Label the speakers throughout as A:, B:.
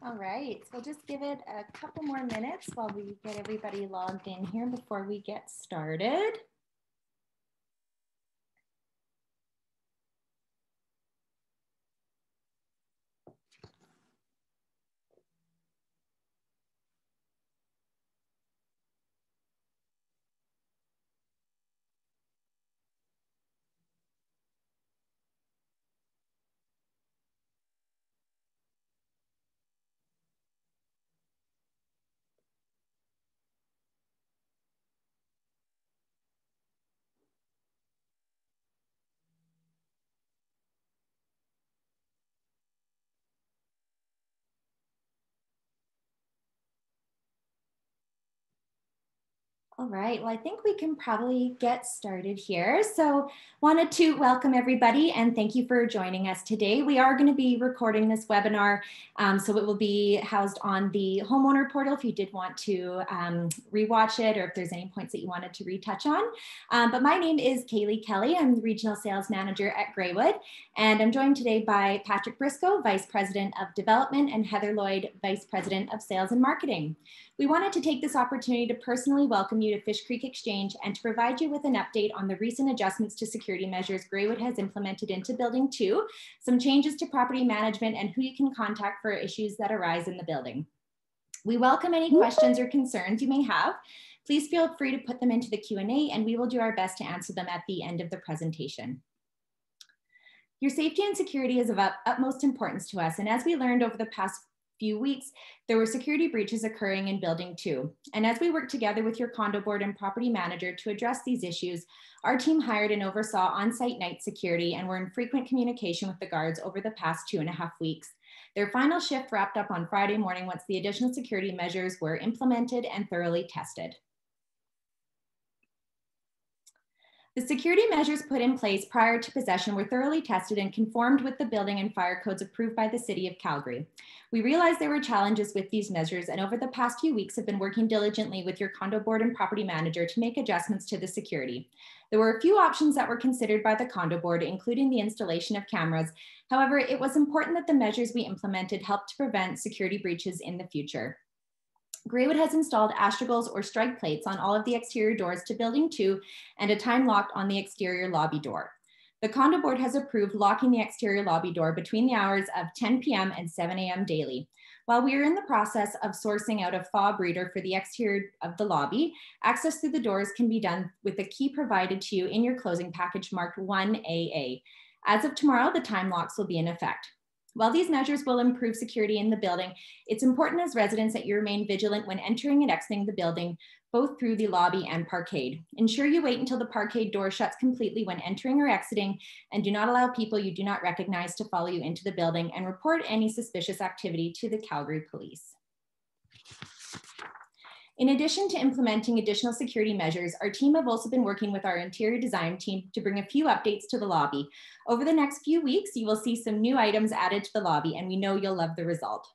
A: All right, so we'll just give it a couple more minutes while we get everybody logged in here before we get started. All right, well, I think we can probably get started here. So wanted to welcome everybody and thank you for joining us today. We are going to be recording this webinar, so it will be housed on the homeowner portal if you did want to rewatch it or if there's any points that you wanted to retouch on. But my name is Kaylee Kelly. I'm the Regional Sales Manager at Greywood, and I'm joined today by Patrick Briscoe, Vice President of Development, and Heather Lloyd, Vice President of Sales and Marketing. We wanted to take this opportunity to personally welcome you to Fish Creek Exchange and to provide you with an update on the recent adjustments to security measures Greywood has implemented into Building 2, some changes to property management, and who you can contact for issues that arise in the building. We welcome any questions or concerns you may have. Please feel free to put them into the Q&A and we will do our best to answer them at the end of the presentation. Your safety and security is of utmost importance to us, and as we learned over the past few weeks, there were security breaches occurring in Building 2. And as we worked together with your condo board and property manager to address these issues, our team hired and oversaw on-site night security and were in frequent communication with the guards over the past 2.5 weeks. Their final shift wrapped up on Friday morning once the additional security measures were implemented and thoroughly tested. The security measures put in place prior to possession were thoroughly tested and conformed with the building and fire codes approved by the City of Calgary. We realized there were challenges with these measures and over the past few weeks have been working diligently with your condo board and property manager to make adjustments to the security. There were a few options that were considered by the condo board, including the installation of cameras. However, it was important that the measures we implemented helped to prevent security breaches in the future. Greywood has installed astragals or strike plates on all of the exterior doors to Building 2 and a time lock on the exterior lobby door. The condo board has approved locking the exterior lobby door between the hours of 10 p.m. and 7 a.m. daily. While we are in the process of sourcing out a fob reader for the exterior of the lobby, access through the doors can be done with a key provided to you in your closing package marked 1AA. As of tomorrow, the time locks will be in effect. While these measures will improve security in the building, it's important as residents that you remain vigilant when entering and exiting the building, both through the lobby and parkade. Ensure you wait until the parkade door shuts completely when entering or exiting, and do not allow people you do not recognize to follow you into the building, and report any suspicious activity to the Calgary Police. In addition to implementing additional security measures, our team have also been working with our interior design team to bring a few updates to the lobby. Over the next few weeks, you will see some new items added to the lobby, and we know you'll love the result.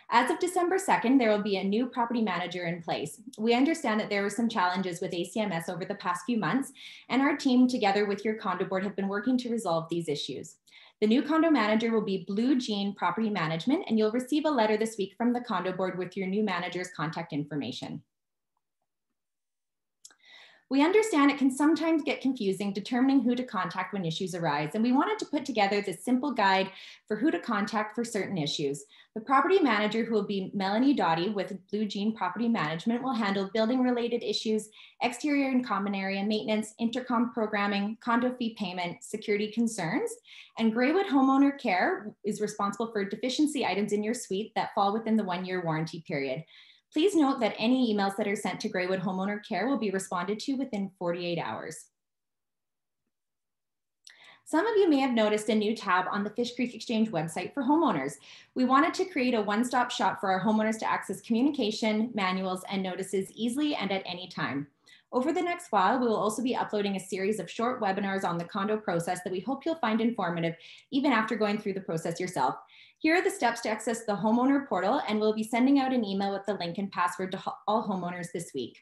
A: As of December 2nd, there will be a new property manager in place. We understand that there were some challenges with ACMS over the past few months, and our team, together with your condo board, have been working to resolve these issues. The new condo manager will be Blue Jean Property Management, and you'll receive a letter this week from the condo board with your new manager's contact information. We understand it can sometimes get confusing determining who to contact when issues arise, and we wanted to put together this simple guide for who to contact for certain issues. The property manager, who will be Melanie Doughty with Blue Jean Property Management, will handle building-related issues, exterior and common area maintenance, intercom programming, condo fee payment, security concerns, and Greywood Homeowner Care is responsible for deficiency items in your suite that fall within the 1-year warranty period. Please note that any emails that are sent to Greywood Homeowner Care will be responded to within 48 hours. Some of you may have noticed a new tab on the Fish Creek Exchange website for homeowners. We wanted to create a one-stop shop for our homeowners to access communication, manuals, and notices easily and at any time. Over the next while, we will also be uploading a series of short webinars on the condo process that we hope you'll find informative even after going through the process yourself. Here are the steps to access the homeowner portal, and we'll be sending out an email with the link and password to all homeowners this week.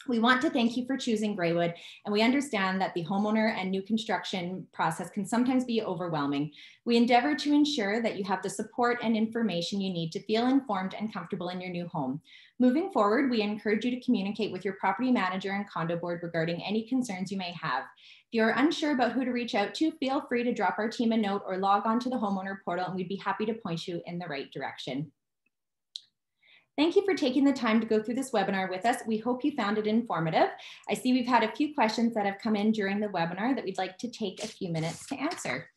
A: We want to thank you for choosing Greywood, and we understand that the homeowner and new construction process can sometimes be overwhelming. We endeavor to ensure that you have the support and information you need to feel informed and comfortable in your new home. Moving forward, we encourage you to communicate with your property manager and condo board regarding any concerns you may have. If you're unsure about who to reach out to, feel free to drop our team a note or log on to the homeowner portal, and we'd be happy to point you in the right direction. Thank you for taking the time to go through this webinar with us. We hope you found it informative. I see we've had a few questions that have come in during the webinar that we'd like to take a few minutes to answer.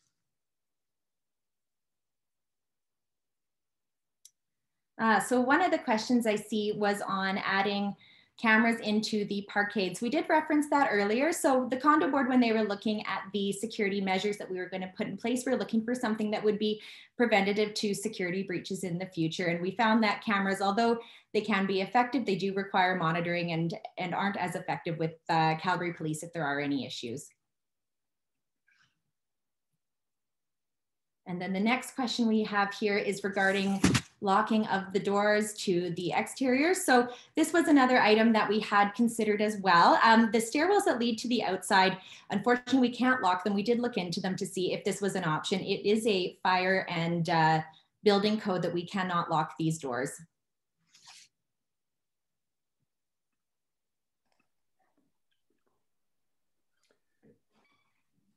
A: So one of the questions I see was on adding cameras into the parkades. We did reference that earlier. So the condo board, when they were looking at the security measures that we were going to put in place, we were looking for something that would be preventative to security breaches in the future. And we found that cameras, although they can be effective, they do require monitoring and aren't as effective with Calgary Police if there are any issues. And then the next question we have here is regarding locking of the doors to the exterior. So this was another item that we had considered as well. The stairwells that lead to the outside, unfortunately, we can't lock them. We did look into them to see if this was an option. It is a fire and building code that we cannot lock these doors.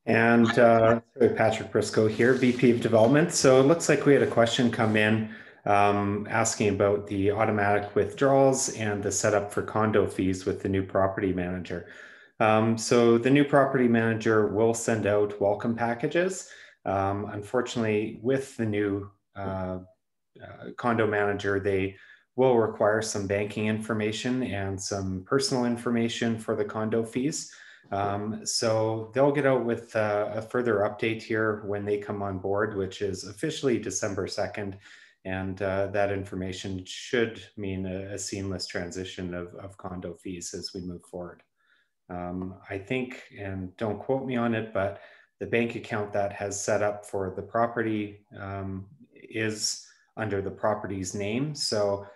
B: And Patrick Briscoe here, VP of Development. So it looks like we had a question come in asking about the automatic withdrawals and the setup for condo fees with the new property manager. So the new property manager will send out welcome packages. Unfortunately, with the new condo manager, they will require some banking information and some personal information for the condo fees. So they'll get out with a further update here when they come on board, which is officially December 2nd. And that information should mean a seamless transition of condo fees as we move forward. I think, and don't quote me on it, but the bank account that has set up for the property is under the property's name. So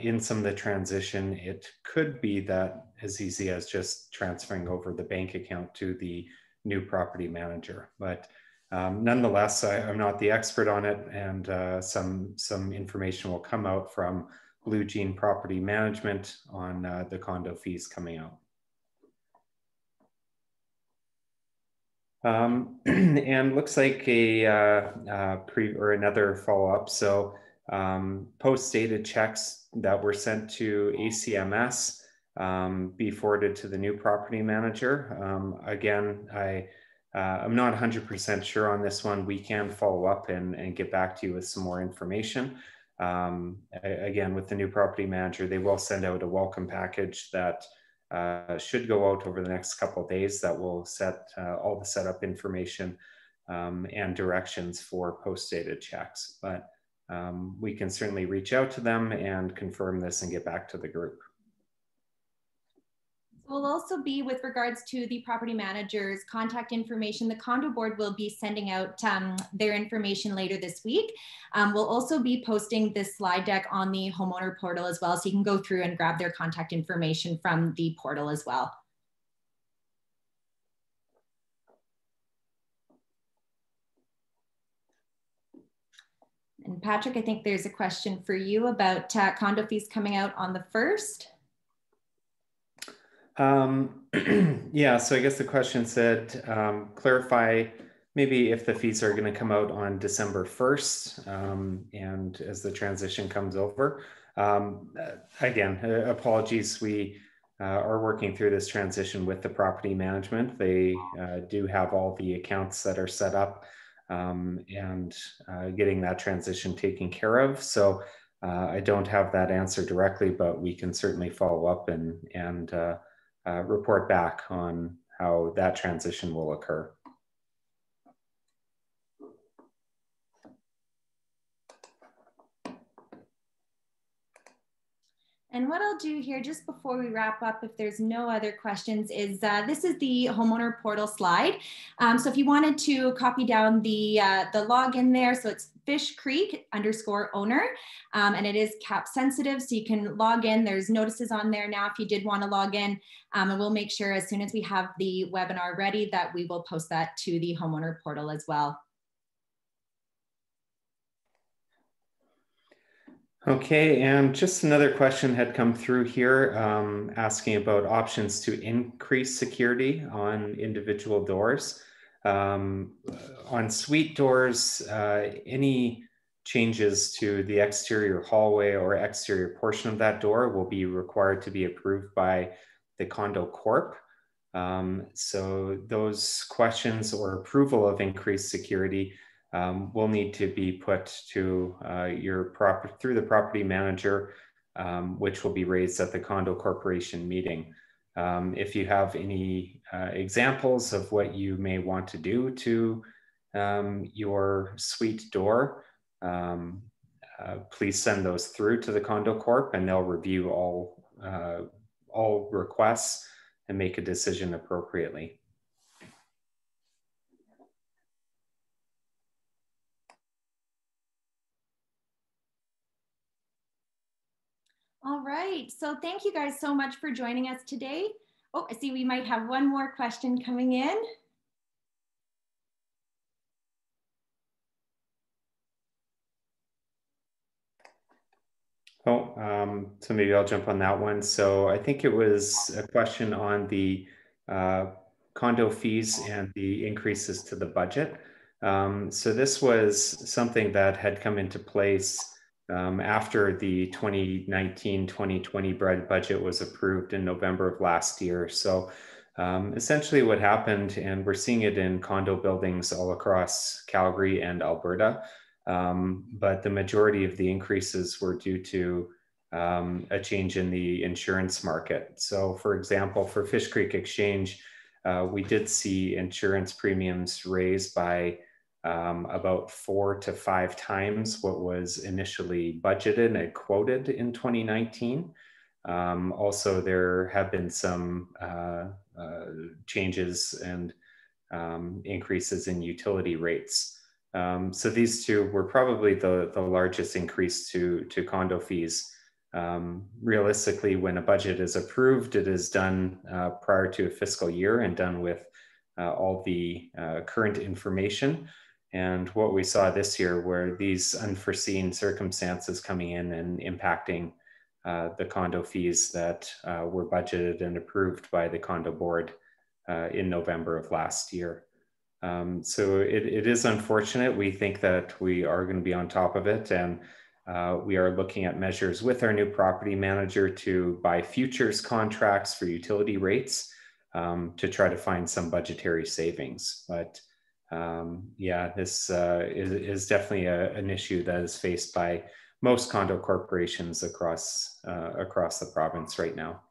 B: in some of the transition, it could be that as easy as just transferring over the bank account to the new property manager. But nonetheless, I'm not the expert on it, and some information will come out from Blue Jean Property Management on the condo fees coming out. And looks like another follow-up. So post-dated checks that were sent to ACMS be forwarded to the new property manager. Again, I'm not 100% sure on this one. We can follow up and get back to you with some more information. Again, with the new property manager, they will send out a welcome package that should go out over the next couple of days that will set all the setup information and directions for post-dated checks. But we can certainly reach out to them and confirm this and get back to the group.
A: Will also be with regards to the property manager's contact information. The condo board will be sending out their information later this week. We'll also be posting this slide deck on the homeowner portal as well, so you can go through and grab their contact information from the portal as well. And Patrick, I think there's a question for you about condo fees coming out on the 1st.
B: Yeah, so I guess the question said, clarify maybe if the fees are going to come out on December 1st and as the transition comes over. Again, apologies, we are working through this transition with the property management. They do have all the accounts that are set up and getting that transition taken care of. So I don't have that answer directly, but we can certainly follow up and report back on how that transition will occur.
A: And what I'll do here just before we wrap up, if there's no other questions, is this is the homeowner portal slide. So if you wanted to copy down the login there, so it's Fish Creek _owner, and it is cap sensitive, so you can log in. There's notices on there now if you did want to log in, and we'll make sure as soon as we have the webinar ready that we will post that to the homeowner portal as well.
B: Okay, and just another question had come through here asking about options to increase security on individual doors. On suite doors, any changes to the exterior hallway or exterior portion of that door will be required to be approved by the condo corp. So those questions or approval of increased security will need to be put to through the property manager, which will be raised at the condo corporation meeting. If you have any examples of what you may want to do to your suite door, please send those through to the condo corp, and they'll review all requests and make a decision appropriately.
A: All right, so thank you guys so much for joining us today. Oh, I see we might have one more question coming in.
B: So maybe I'll jump on that one. So I think it was a question on the condo fees and the increases to the budget. So this was something that had come into place after the 2019-2020 budget was approved in November of last year. So essentially what happened, and we're seeing it in condo buildings all across Calgary and Alberta, but the majority of the increases were due to a change in the insurance market. So for example, for Fish Creek Exchange, we did see insurance premiums raised by about 4 to 5 times what was initially budgeted and quoted in 2019. Also, there have been some changes and increases in utility rates. So these two were probably the largest increase to condo fees. Realistically, when a budget is approved, it is done prior to a fiscal year and done with all the current information. And what we saw this year were these unforeseen circumstances coming in and impacting the condo fees that were budgeted and approved by the condo board in November of last year. So it is unfortunate. We think that we are going to be on top of it, and we are looking at measures with our new property manager to buy futures contracts for utility rates to try to find some budgetary savings. But yeah, this is definitely an issue that is faced by most condo corporations across the province right now.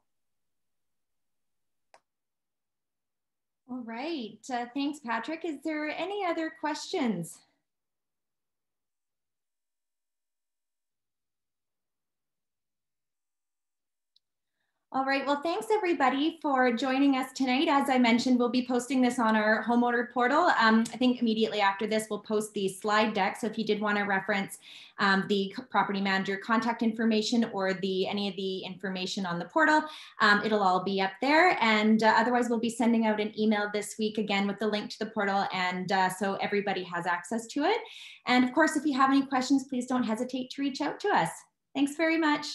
A: All right, thanks, Patrick. Is there any other questions? All right, well, thanks everybody for joining us tonight. As I mentioned, we'll be posting this on our homeowner portal. I think immediately after this, we'll post the slide deck. So if you did want to reference the property manager contact information or any of the information on the portal, it'll all be up there. And otherwise, we'll be sending out an email this week again with the link to the portal, and so everybody has access to it. And of course, if you have any questions, please don't hesitate to reach out to us. Thanks very much.